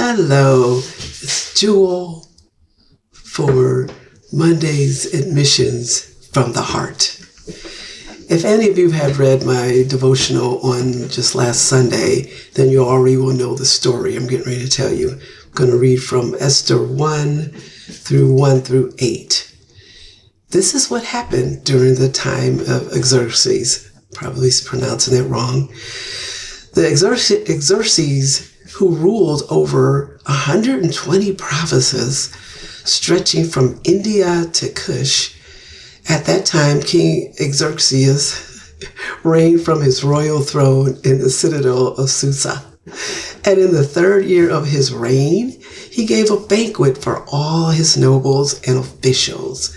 Hello, it's Jewel for Monday's Admissions from the Heart. If any of you have read my devotional on just last Sunday, then you already will know the story I'm getting ready to tell you. I'm going to read from Esther 1 through 8. This is what happened during the time of Xerxes. Probably pronouncing it wrong. The Xerxes who ruled over 120 provinces stretching from India to Kush. At that time, King Xerxes reigned from his royal throne in the citadel of Susa. And in the third year of his reign, he gave a banquet for all his nobles and officials.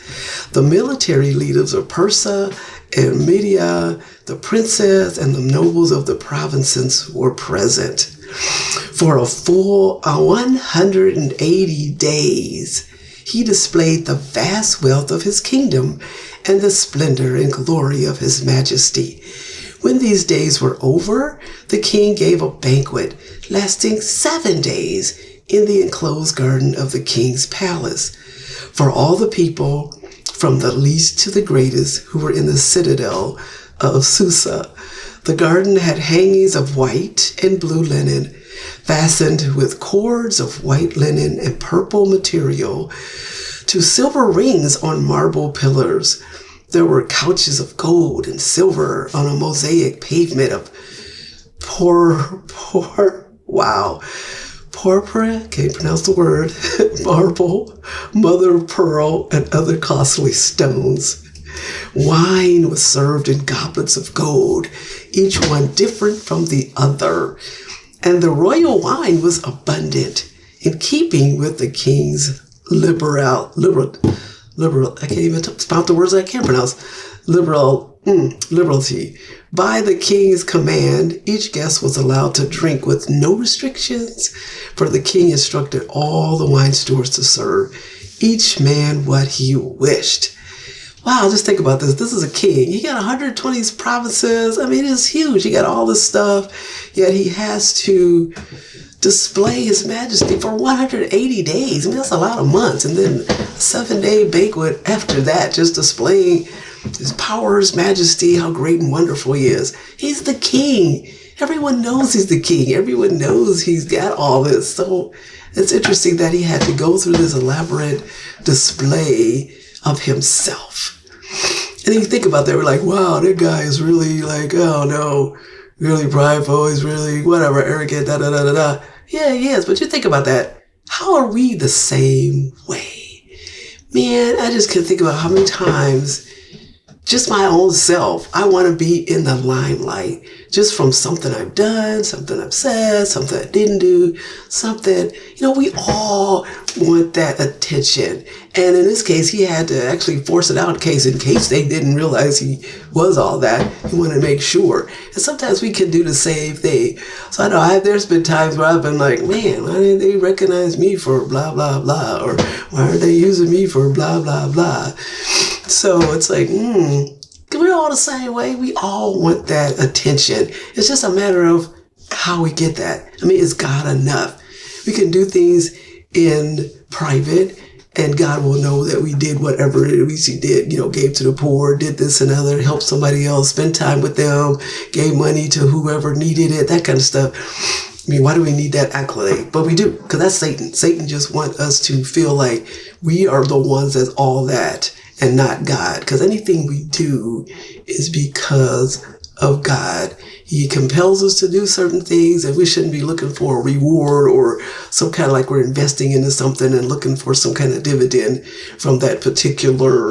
The military leaders of Persia and Media, the princes and the nobles of the provinces were present. For a full 180 days, he displayed the vast wealth of his kingdom and the splendor and glory of his majesty. When these days were over, the king gave a banquet lasting 7 days in the enclosed garden of the king's palace for all the people, from the least to the greatest, who were in the citadel of Susa. The garden had hangings of white and blue linen, fastened with cords of white linen and purple material to silver rings on marble pillars. There were couches of gold and silver on a mosaic pavement of porphyry, can't pronounce the word, marble, mother of pearl, and other costly stones. Wine was served in goblets of gold, each one different from the other. And the royal wine was abundant, in keeping with the king's liberality. By the king's command, each guest was allowed to drink with no restrictions, for the king instructed all the wine stewards to serve each man what he wished. Wow, just think about this. This is a king. He got 120 provinces. I mean, it's huge. He got all this stuff, yet he has to display his majesty for 180 days. I mean, that's a lot of months. And then a 7-day banquet after that, just displaying his power, his majesty, how great and wonderful he is. He's the king. Everyone knows he's the king. Everyone knows he's got all this. So it's interesting that he had to go through this elaborate display of himself. And you think about that, we're like, wow, that guy is really like, oh no, really prideful, he's really whatever, arrogant, da. Yeah, he is, but you think about that, how are we the same way? Man, I just can't think about how many times, just my own self, I want to be in the limelight, just from something I've done, something I've said, something I didn't do, something, we all want that attention. And in this case, he had to actually force it out in case they didn't realize he was all that. He wanted to make sure. And sometimes we can do the same thing. So I know there's been times where I've been like, man, why didn't they recognize me for blah, blah, blah? Or why are they using me for blah, blah, blah? So it's like, we're all the same way. We all want that attention. It's just a matter of how we get that. I mean, is God enough? We can do things in private, and God will know that we did whatever it is he did, gave to the poor, did this and other, helped somebody else, spend time with them, gave money to whoever needed it, that kind of stuff. I mean, why do we need that accolade? But we do, because that's Satan. Satan just wants us to feel like we are the ones that's all that and not God. Because anything we do is because of God. He compels us to do certain things, and we shouldn't be looking for a reward or some kind of like we're investing into something and looking for some kind of dividend from that particular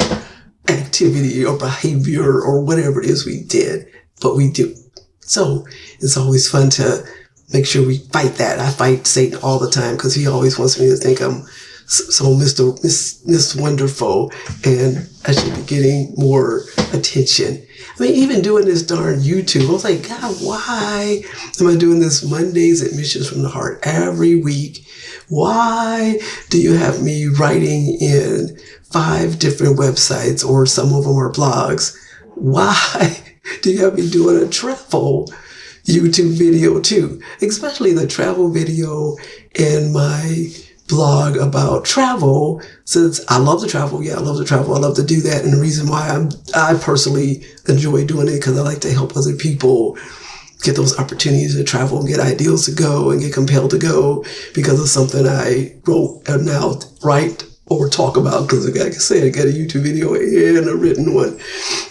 activity or behavior or whatever it is we did, but we do. So it's always fun to make sure we fight that. I fight Satan all the time because he always wants me to think I'm so Miss Wonderful and I should be getting more attention. I mean, even doing this darn YouTube, I was like, God, why am I doing this Monday's Admissions from the Heart every week? Why do you have me writing in 5 different websites, or some of them are blogs? Why do you have me doing a travel YouTube video too, especially the travel video and my blog about travel. Since I love to travel, I love to travel. I love to do that. And the reason why I personally enjoy doing it because I like to help other people get those opportunities to travel and get ideals to go and get compelled to go because of something I wrote and now write or talk about. Because like I said, I got a YouTube video and a written one.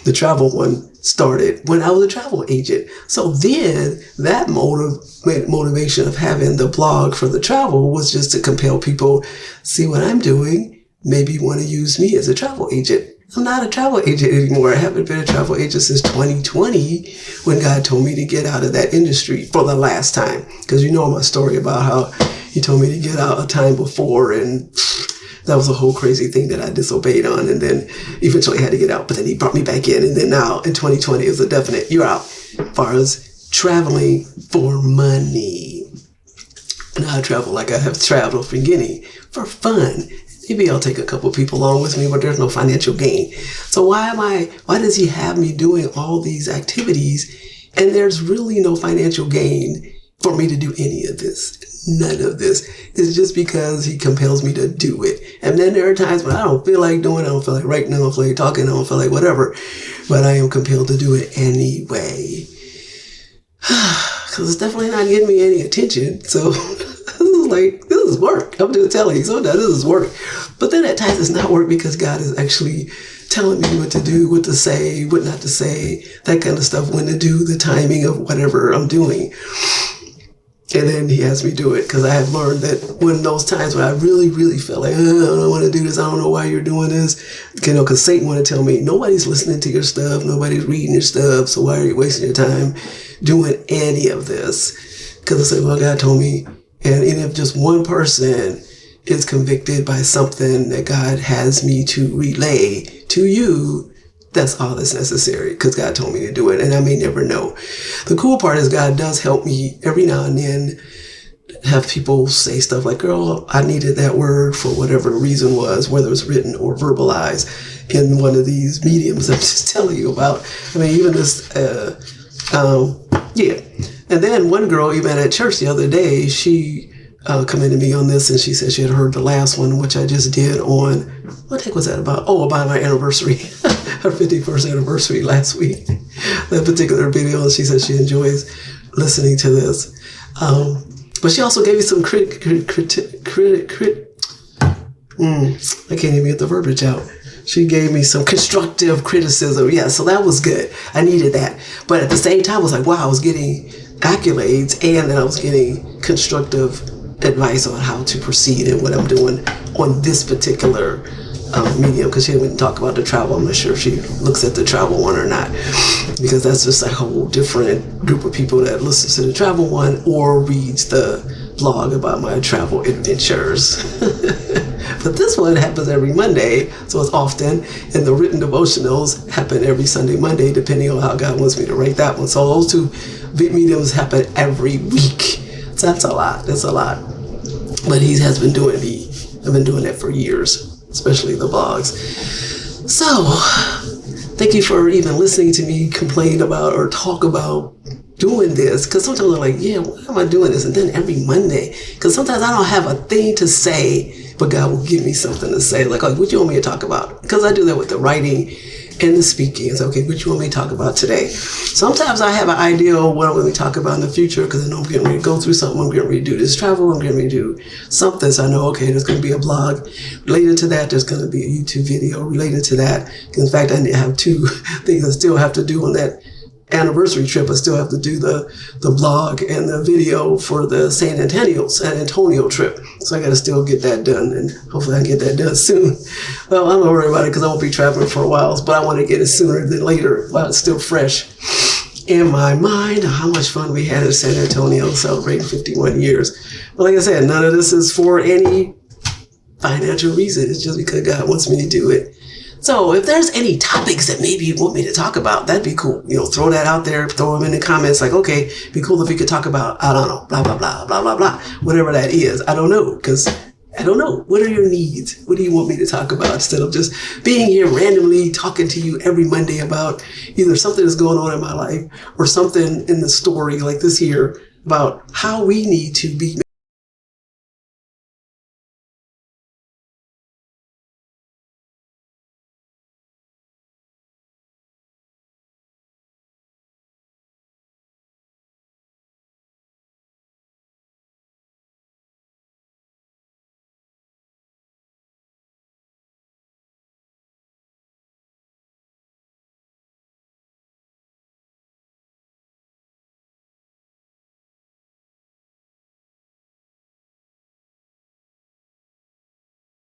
The travel one started when I was a travel agent. So then that motivation of having the blog for the travel was just to compel people, see what I'm doing, maybe want to use me as a travel agent. I'm not a travel agent anymore. I haven't been a travel agent since 2020 when God told me to get out of that industry for the last time. Because you know my story about how he told me to get out a time before, and that was a whole crazy thing that I disobeyed on, and then eventually had to get out. But then he brought me back in, and then now in 2020 it was a definite you're out as far as traveling for money. And I travel like I have traveled for Guinea for fun. Maybe I'll take a couple people along with me, but there's no financial gain. So why does he have me doing all these activities and there's really no financial gain for me to do any of this? None of this. It's just because he compels me to do it. And then there are times when I don't feel like doing it, I don't feel like writing, I don't feel like talking, I don't feel like whatever, but I am compelled to do it anyway. Because it's definitely not getting me any attention. So this is work. I'm just telling you, sometimes this is work. But then at times it's not work because God is actually telling me what to do, what to say, what not to say, that kind of stuff, when to do, the timing of whatever I'm doing. And then he has me do it because I have learned that when those times when I really, really feel like, I don't want to do this, I don't know why you're doing this, because Satan want to tell me, nobody's listening to your stuff, nobody's reading your stuff, so why are you wasting your time doing any of this? Because I say, well, God told me. And even if just one person is convicted by something that God has me to relay to you, that's all that's necessary because God told me to do it. And I may never know. The cool part is God does help me every now and then have people say stuff like, girl, I needed that word for whatever the reason was, whether it's written or verbalized in one of these mediums I'm just telling you about. I mean, even this, And then one girl, even at church the other day, she commended me on this, and she said she had heard the last one, which I just did on, what the heck was that about? Oh, about my anniversary, her 51st anniversary last week. That particular video, and she said she enjoys listening to this. But she also gave me some I can't even get the verbiage out. She gave me some constructive criticism. Yeah, so that was good. I needed that. But at the same time, I was like, wow, I was getting accolades and then I was getting constructive advice on how to proceed and what I'm doing on this particular medium, because she didn't talk about the travel. I'm not sure if she looks at the travel one or not, because that's just a whole different group of people that listens to the travel one or reads the blog about my travel adventures. But this one happens every Monday, so it's often, and the written devotionals happen every Sunday, Monday, depending on how God wants me to write that one. So those two mediums happen every week. So that's a lot. That's a lot. But he has been doing I've been doing that for years, especially the blogs. So thank you for even listening to me complain about or talk about doing this, because sometimes I'm like, yeah, why am I doing this? And then every Monday, because sometimes I don't have a thing to say, but God will give me something to say, like what you want me to talk about? Because I do that with the writing and the speaking. It's okay, what you want me to talk about today? Sometimes I have an idea of what I'm going to talk about in the future, because I know I'm getting ready to go through something. I'm getting ready to do this travel. I'm getting ready to do something. So I know, okay, there's going to be a blog related to that. There's going to be a YouTube video related to that. In fact, I have two things I still have to do on that anniversary trip. I still have to do the blog and the video for the San Antonio trip. So I got to still get that done, and hopefully I can get that done soon. Well, I'm not worried about it because I won't be traveling for a while, but I want to get it sooner than later while it's still fresh in my mind. How much fun we had in San Antonio celebrating 51 years. But like I said, none of this is for any financial reason. It's just because God wants me to do it. So if there's any topics that maybe you want me to talk about, that'd be cool. Throw that out there, throw them in the comments. Like, okay, it'd be cool if we could talk about, I don't know, blah, blah, blah, blah, blah, blah, whatever that is. I don't know, because I don't know. What are your needs? What do you want me to talk about instead of just being here randomly talking to you every Monday about either something that's going on in my life or something in the story like this here about how we need to be